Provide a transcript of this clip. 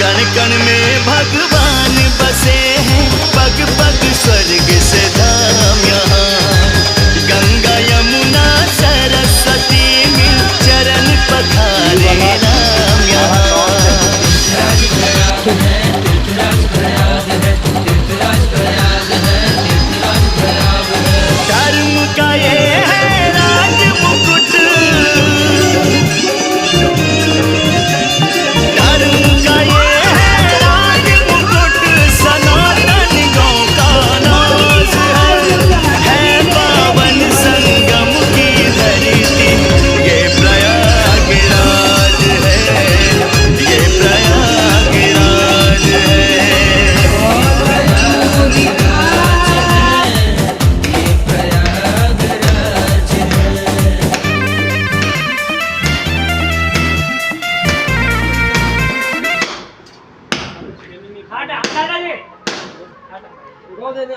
कण कण में भगवान बसे हैं, पग पग स्वर्ग से धाम यहाँ। गंगा यमुना सरस्वती मिल चरण पखारे राम यहाँ। धर्म का ये है राज मुकुट, धर्म का ये है राज मुकुट, सनातन गौ का नाज है पावन संगम की धरती, ये प्रयागराज है, ये प्रयागराज है। ખાટા ખાટા લે ખાટા રોજ ને